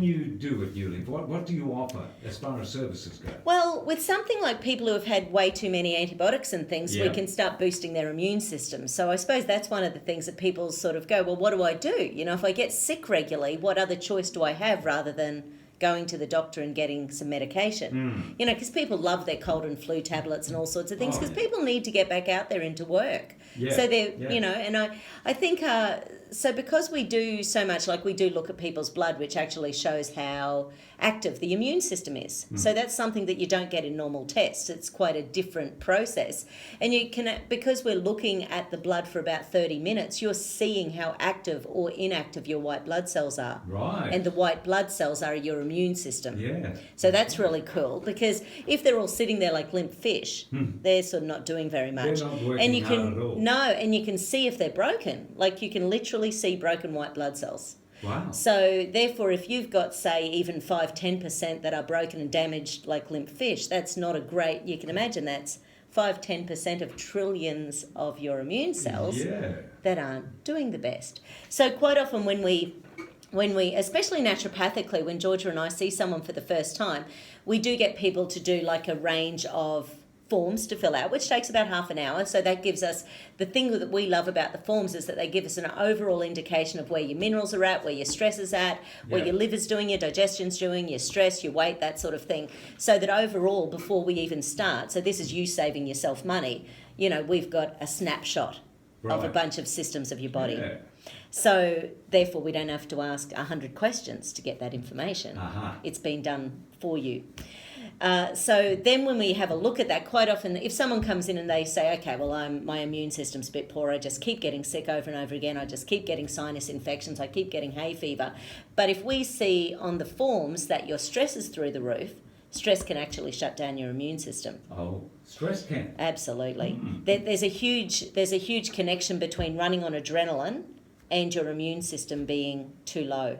You do at ULIV? What do you offer as far as services go? Well, with something like people who have had way too many antibiotics and things, we Yeah. can start boosting their immune system. So I suppose that's one of the things that people sort of go, well, what do I do? You know, if I get sick regularly, what other choice do I have rather than going to the doctor and getting some medication? You know, because people love their cold and flu tablets and all sorts of things, because people need to get back out there into work. Yeah. So they're, you know, and I think... so because we do so much, like we do look at people's blood, which actually shows how active the immune system is. So that's something that you don't get in normal tests. It's quite a different process. And you can, because we're looking at the blood for about 30 minutes, you're seeing how active or inactive your white blood cells are. Right. And the white blood cells are your immune system. Yeah. So that's really cool, because if they're all sitting there like limp fish, they're sort of not doing very much. They're not working and you hard can at all. No, and you can see if they're broken. Like you can literally see broken white blood cells. Wow. So therefore, if you've got, say, even 5-10% that are broken and damaged like limp fish, that's not a great... You can imagine that's 5-10% of trillions of your immune cells that aren't doing the best. So quite often when we, especially naturopathically, when Georgia and I see someone for the first time, we do get people to do like a range of forms to fill out, which takes about half an hour. So that gives us, the thing that we love about the forms is that they give us an overall indication of where your minerals are at, where your stress is at, where your liver's doing, your digestion's doing, your stress, your weight, that sort of thing. So that overall, before we even start, so this is you saving yourself money, you know, we've got a snapshot of a bunch of systems of your body. Yeah. So therefore, we don't have to ask 100 questions to get that information. It's been done for you. So then when we have a look at that, quite often if someone comes in and they say, okay, well, my immune system's a bit poor, I just keep getting sick over and over again, I just keep getting sinus infections, I keep getting hay fever. But if we see on the forms that your stress is through the roof, stress can actually shut down your immune system. Oh, stress can? Absolutely. There's a huge connection between running on adrenaline and your immune system being too low.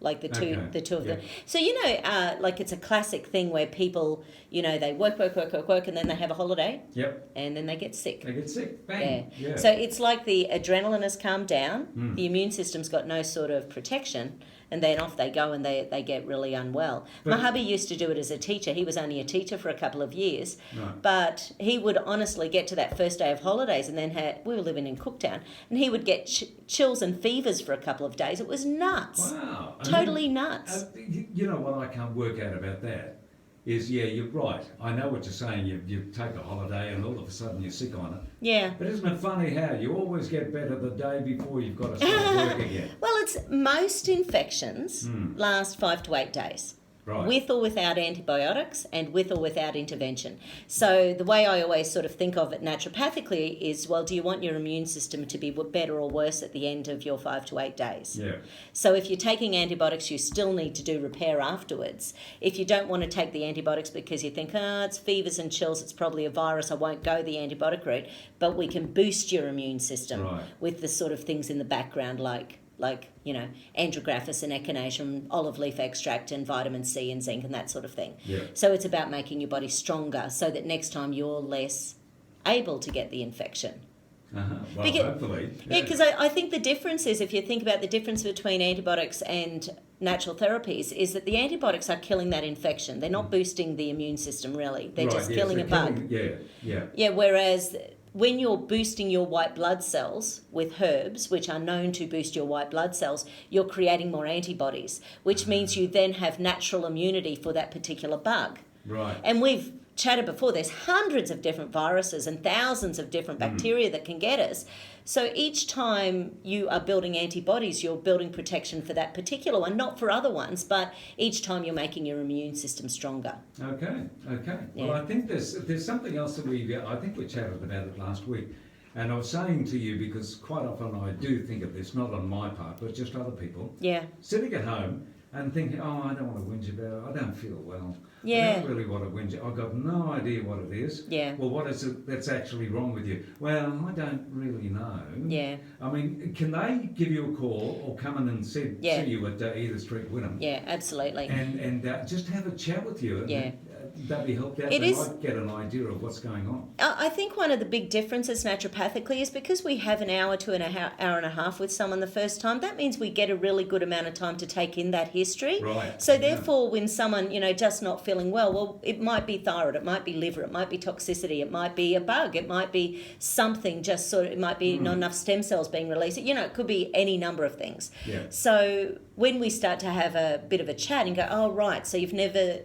Like the two of them. So, you know, like it's a classic thing where people, you know, they work, and then they have a holiday. Yep. And then they get sick. They get sick. Bang. Yeah. So it's like the adrenaline has calmed down, the immune system's got no sort of protection, and then off they go and they get really unwell. My hubby used to do it as a teacher. He was only a teacher for a couple of years, but he would honestly get to that first day of holidays and then we were living in Cooktown, and he would get chills and fevers for a couple of days. It was nuts. Wow. Totally nuts. You know what I can't work out about that is, yeah, you're right. I know what you're saying. You take a holiday and all of a sudden you're sick on it. Yeah. But isn't it funny how you always get better the day before you've got to start work again? Well, it's most infections last 5 to 8 days. Right. With or without antibiotics and with or without intervention. So the way I always sort of think of it naturopathically is, well, do you want your immune system to be better or worse at the end of your 5 to 8 days? Yeah. So if you're taking antibiotics, you still need to do repair afterwards. If you don't want to take the antibiotics because you think, it's fevers and chills, it's probably a virus, I won't go the antibiotic route, but we can boost your immune system with the sort of things in the background like, you know, andrographis and echinacea and olive leaf extract and vitamin C and zinc and that sort of thing. Yeah. So it's about making your body stronger so that next time you're less able to get the infection. Well, hopefully. Yeah, because I think the difference is, if you think about the difference between antibiotics and natural therapies, is that the antibiotics are killing that infection. They're not boosting the immune system, really. They're just killing a bug. Yeah, whereas when you're boosting your white blood cells with herbs, which are known to boost your white blood cells, you're creating more antibodies, which means you then have natural immunity for that particular bug. Right. And we've chatted before, there's hundreds of different viruses and thousands of different bacteria that can get us. So each time you are building antibodies, you're building protection for that particular one, not for other ones, but each time you're making your immune system stronger. Okay. Yeah. Well, I think there's something else that I think we chatted about it last week. And I was saying to you, because quite often I do think of this, not on my part, but just other people. Yeah. Sitting at home and thinking, I don't want to whinge about it, I don't feel well. Yeah. I don't really want to whinge. I've got no idea what it is. Yeah. Well, what is it that's actually wrong with you? Well, I don't really know. Yeah. I mean, can they give you a call or come in and see you at Edith Street, Wynnum? Yeah, absolutely. And just have a chat with you. Yeah. that be helped out? They might get an idea of what's going on. I think one of the big differences naturopathically is because we have an hour to an hour and a half with someone the first time, that means we get a really good amount of time to take in that history. Right. So therefore, when someone, just not feeling well, it might be thyroid, it might be liver, it might be toxicity, it might be a bug, it might be something it might be not enough stem cells being released. It could be any number of things. Yeah. So when we start to have a bit of a chat and go, oh, right, so you've never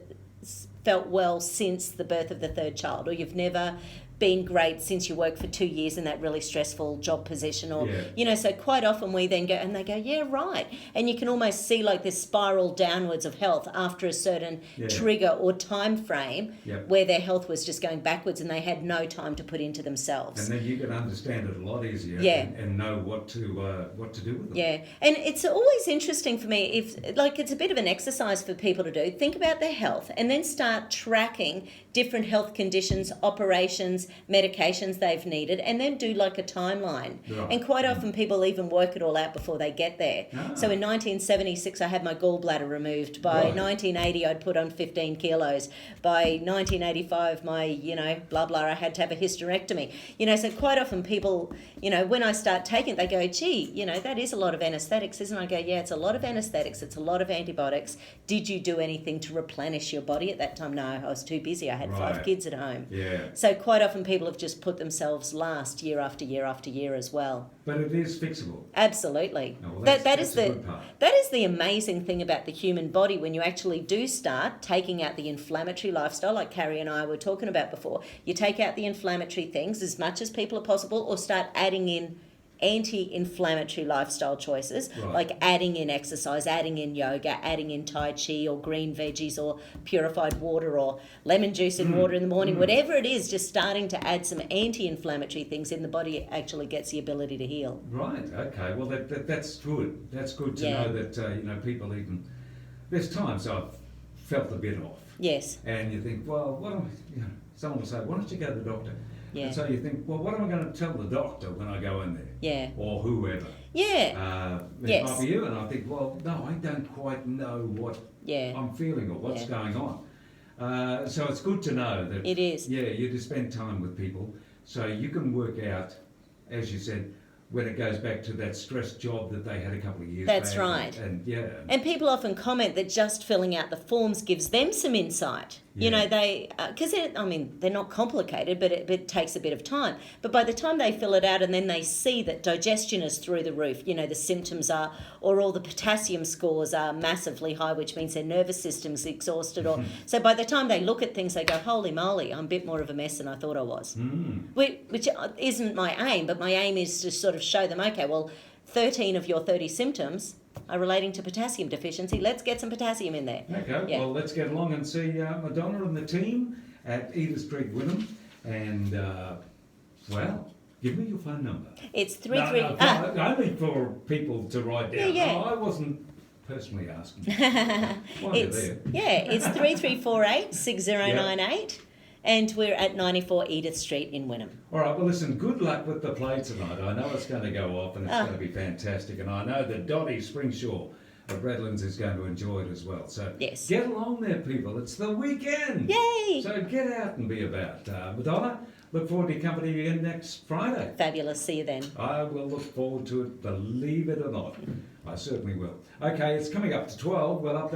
felt well since the birth of the third child, or you've never been great since you worked for 2 years in that really stressful job position, or so quite often we then go and they go, yeah, right, and you can almost see like this spiral downwards of health after a certain trigger or time frame where their health was just going backwards and they had no time to put into themselves. And then you can understand it a lot easier and know what to do with them. Yeah, and it's always interesting for me if it's a bit of an exercise for people to do. Think about their health and then start tracking different health conditions, operations, medications they've needed, and then do like a timeline. Right. And quite often people even work it all out before they get there. So in 1976 I had my gallbladder removed. By 1980 I'd put on 15 kilos. By 1985 my blah blah, I had to have a hysterectomy. So quite often people, when I start taking it, they go, gee, that is a lot of anaesthetics, isn't it? I go, yeah, it's a lot of anaesthetics, it's a lot of antibiotics. Did you do anything to replenish your body at that time? No, I was too busy. I had 5 kids at home. Yeah. So quite often people have just put themselves last year after year after year as well. But it is fixable. Absolutely. Oh, well, that is the good part. That is the amazing thing about the human body when you actually do start taking out the inflammatory lifestyle, like Carrie and I were talking about before. You take out the inflammatory things as much as people are possible, or start adding in anti-inflammatory lifestyle choices, like adding in exercise, adding in yoga, adding in Tai Chi or green veggies or purified water or lemon juice in water in the morning, whatever it is, just starting to add some anti-inflammatory things in the body actually gets the ability to heal. Right, okay, well that's good. That's good to know that, people even, there's times I've felt a bit off. Yes. And you think, well, someone will say, why don't you go to the doctor? Yeah. And so you think, well, what am I going to tell the doctor when I go in there? Yeah. Or whoever. Yeah. It might be you, and I think, well, no, I don't quite know what I'm feeling or what's going on. So it's good to know that. It is. Yeah, you just spend time with people so you can work out, as you said, when it goes back to that stress job that they had a couple of years back. That's right. And people often comment that just filling out the forms gives them some insight. Because they're not complicated, but it takes a bit of time. But by the time they fill it out and then they see that digestion is through the roof, the symptoms are, or all the potassium scores are massively high, which means their nervous system's exhausted. So by the time they look at things, they go, holy moly, I'm a bit more of a mess than I thought I was. Which isn't my aim, but my aim is to sort of show them, okay, well, 13 of your 30 symptoms are relating to potassium deficiency. Let's get some potassium in there. Okay, well, let's get along and see Madonna and the team at Edith Street, Wynnum. And, give me your phone number. It's 33... only for people to write down. Yeah. I wasn't personally asking. It's 3348 6098. And we're at 94 Edith Street in Wynnum. All right, well, listen, good luck with the play tonight. I know it's going to go off and it's going to be fantastic. And I know that Dottie Springshaw of Redlands is going to enjoy it as well. So get along there, people. It's the weekend. Yay! So get out and be about. Madonna, look forward to company again next Friday. Fabulous. See you then. I will look forward to it, believe it or not. I certainly will. Okay, it's coming up to 12. We'll update.